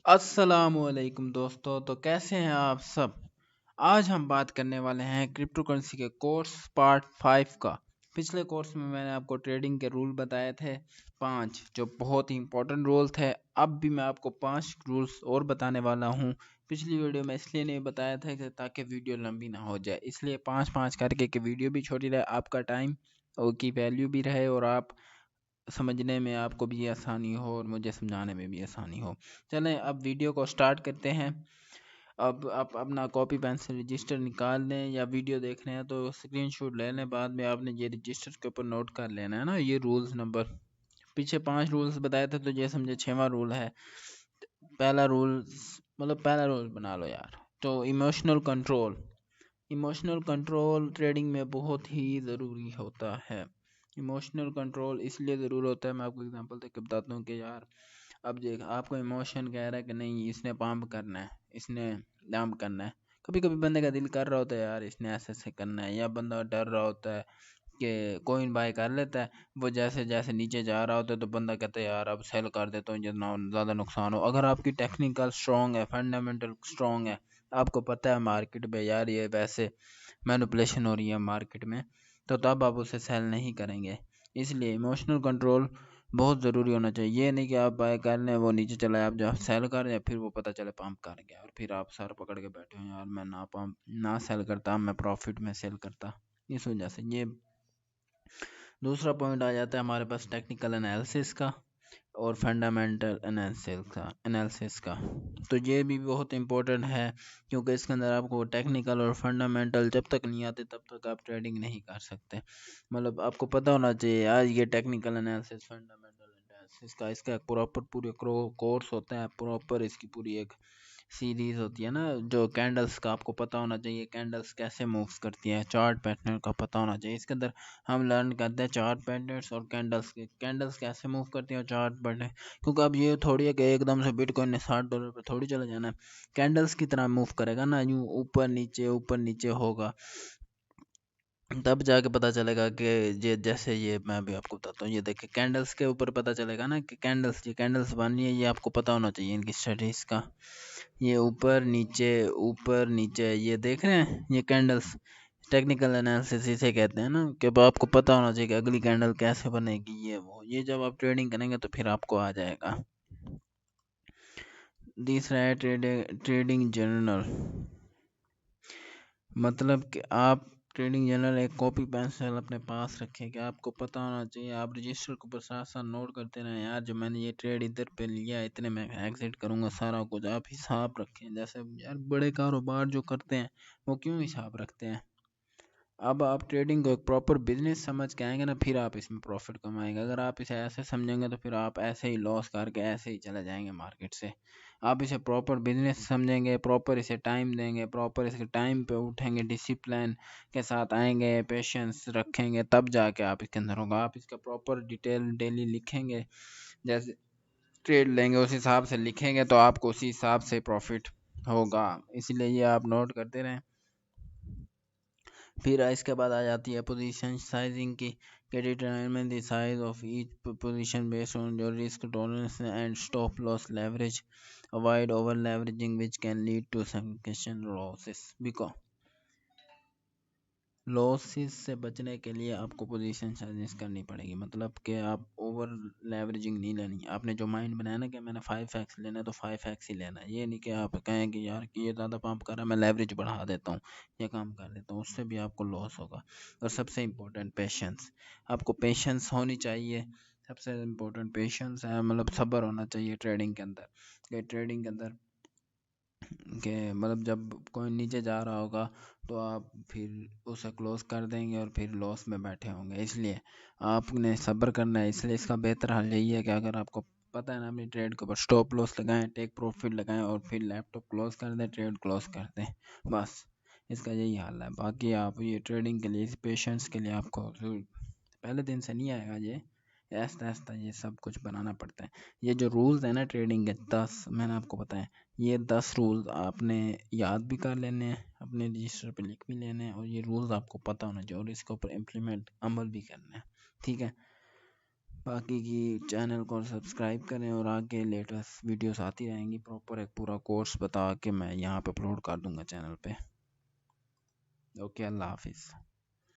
अस्सलामुअलैकुम दोस्तों। तो कैसे हैं आप सब। आज हम बात करने वाले हैं क्रिप्टो करेंसी के कोर्स पार्ट 5 का। पिछले कोर्स में मैंने आपको ट्रेडिंग के रूल बताए थे 5, जो बहुत ही इंपॉर्टेंट रूल थे। अब भी मैं आपको 5 रूल्स और बताने वाला हूं। पिछली वीडियो में इसलिए नहीं बताया था कि ताकि वीडियो लंबी ना हो जाए, इसलिए 5-5 करके कि वीडियो भी छोटी रहे, आपका टाइम और की वैल्यू भी रहे और आप समझने में आपको भी आसानी हो और मुझे समझाने में भी आसानी हो। चलें अब वीडियो को स्टार्ट करते हैं। अब आप अपना कॉपी पेन से रजिस्टर निकाल लें, या वीडियो देख रहे हैं तो स्क्रीनशॉट ले लें। बाद में आपने ये रजिस्टर के ऊपर नोट कर लेना है ना, ये रूल्स नंबर। पीछे 5 रूल्स बताए थे तो ये समझे 6वां रूल है। पहला रूल, मतलब पहला रूल बना लो यार। तो emotional control. Emotional control trading में बहुत ही ज़रूरी होता है। इमोशनल कंट्रोल इसलिए ज़रूर होता है, मैं आपको एग्जांपल दे के बताता हूँ कि यार अब देख आपको इमोशन कह रहा है कि नहीं इसने पंप करना है, इसने डंप करना है। कभी कभी बंदे का दिल कर रहा होता है यार इसने ऐसे ऐसे करना है, या बंदा डर रहा होता है कि कोइन बाय कर लेता है। वो जैसे जैसे नीचे जा रहा होता है तो बंदा कहता है यार अब सेल कर देता हूँ जितना ज़्यादा नुकसान हो। अगर आपकी टेक्निकल स्ट्रॉन्ग है, फंडामेंटल स्ट्रॉन्ग है, आपको पता है मार्केट में यार ये वैसे मैनिपुलेशन हो रही है मार्केट में, तो तब आप उसे सेल नहीं करेंगे। इसलिए इमोशनल कंट्रोल बहुत ज़रूरी होना चाहिए। ये नहीं कि आप बाय कर लें, वो नीचे चला है, आप जब सेल कर रहे हैं फिर वो पता चले पंप कर गया और फिर आप सर पकड़ के बैठे हो यार मैं ना पंप ना सेल करता, मैं प्रॉफिट में सेल करता। इस वजह से ये दूसरा पॉइंट आ जाता है हमारे पास टेक्निकल एनालिसिस का और फंडामेंटल एनालिसिस का। तो ये भी बहुत इंपॉर्टेंट है, क्योंकि इसके अंदर आपको टेक्निकल और फंडामेंटल जब तक नहीं आते तब तक आप ट्रेडिंग नहीं कर सकते। मतलब आपको पता होना चाहिए यार ये टेक्निकल एनालिसिस फंडामेंटल एनालिसिस का इसका प्रॉपर पूरे कोर्स होता है, प्रॉपर इसकी पूरी एक सीरीज होती है ना। जो कैंडल्स का आपको पता होना चाहिए, कैंडल्स कैसे मूव्स करती है, चार्ट पैटर्न का पता होना चाहिए। इसके अंदर हम लर्न करते हैं चार्ट पैटर्न्स और कैंडल्स कैसे मूव करती हैं, चार्ट पैटर्न। क्योंकि अब ये थोड़ी है कि एकदम से बिटकॉइन ने $60 पे थोड़ी चला जाना है। कैंडल्स की तरह मूव करेगा ना, यूं ऊपर नीचे होगा। तब जाके पता चलेगा कि ये मैं भी आपको बताता हूँ। ये देखिए कैंडल्स के ऊपर पता चलेगा ना कि कैंडल्स बन रही है, ये आपको पता होना चाहिए इनकी स्टडीज का। ये ऊपर नीचे ये देख रहे हैं ये कैंडल्स। टेक्निकल एनालिसिस इसे कहते हैं ना, कि अब आपको पता होना चाहिए कि अगली कैंडल कैसे बनेगी, ये वो ये जब आप ट्रेडिंग करेंगे तो फिर आपको आ जाएगा। तीसरा है ट्रेडिंग जर्नल। मतलब कि आप ट्रेडिंग जर्नल एक कॉपी पेंसिल अपने पास रखें, कि आपको पता होना चाहिए। आप रजिस्टर के ऊपर साथ साथ नोट करते रहें यार जो मैंने ये ट्रेड इधर पे लिया इतने में एग्जिट करूंगा, सारा कुछ आप हिसाब रखें। जैसे यार बड़े कारोबार जो करते हैं वो क्यों हिसाब रखते हैं। अब आप ट्रेडिंग को एक प्रॉपर बिजनेस समझ के आएंगे ना, फिर आप इसमें प्रॉफिट कमाएंगे। अगर आप इसे ऐसे समझेंगे तो फिर आप ऐसे ही लॉस करके ऐसे ही चले जाएंगे मार्केट से। आप इसे प्रॉपर बिजनेस समझेंगे, प्रॉपर इसे टाइम देंगे, प्रॉपर इसके टाइम पे उठेंगे, डिसिप्लिन के साथ आएंगे, पेशेंस रखेंगे, तब जाके आप इसके अंदर होगा। आप इसका प्रॉपर डिटेल डेली लिखेंगे, जैसे ट्रेड लेंगे उस हिसाब से लिखेंगे तो आपको उसी हिसाब से प्रॉफिट होगा। इसलिए ये आप नोट करते रहें। फिर इसके बाद आ जाती है पोजीशन साइजिंग की, के determine the size of each position based on your risk tolerance and stop loss leverage. Avoid over leveraging which can lead to significant losses। Because losses से बचने के लिए आपको पोजीशन साइजिंग करनी पड़ेगी। मतलब कि आप ओवर लेवरेजिंग नहीं लेनी। आपने जो माइंड बनाया ना कि मैंने 5x लेना है तो 5x ही लेना है। ये नहीं कि आप कहें कि यार कि ये ज़्यादा पंप कर रहा है मैं लेवरेज बढ़ा देता हूँ, ये काम कर लेता हूँ, उससे भी आपको लॉस होगा। और सबसे इम्पोर्टेंट पेशेंस। आपको पेशेंस होनी चाहिए। सबसे इम्पोर्टेंट पेशेंस है, मतलब सब्र होना चाहिए ट्रेडिंग के अंदर। कि ट्रेडिंग के अंदर कि मतलब जब कोई नीचे जा रहा होगा तो आप फिर उसे क्लोज कर देंगे और फिर लॉस में बैठे होंगे। इसलिए आपने सब्र करना है। इसलिए इसका बेहतर हल यही है कि अगर आपको पता है ना अपनी ट्रेड के ऊपर स्टॉप लॉस लगाएं, टेक प्रॉफिट लगाएं और फिर लैपटॉप क्लोज कर दें, ट्रेड क्लोज कर दें, बस इसका यही हाल है। बाकी आप ये ट्रेडिंग के लिए, पेशेंस के लिए आपको पहले दिन से नहीं आएगा, ये आहिस्ता आहिस्ता ये सब कुछ बनाना पड़ता है। ये जो रूल्स है ना ट्रेडिंग के 10 मैंने आपको बताया, ये 10 रूल्स आपने याद भी कर लेने हैं, अपने रजिस्टर पे लिख भी लेने हैं, और ये रूल्स आपको पता होना चाहिए और इसके ऊपर इम्प्लीमेंट अमल भी करना है। ठीक है। बाकी की चैनल को सब्सक्राइब करें और आगे लेटेस्ट वीडियोस आती रहेंगी। प्रॉपर एक पूरा कोर्स बता के मैं यहाँ पे अपलोड कर दूंगा चैनल पे। ओके, अल्लाह हाफिज़।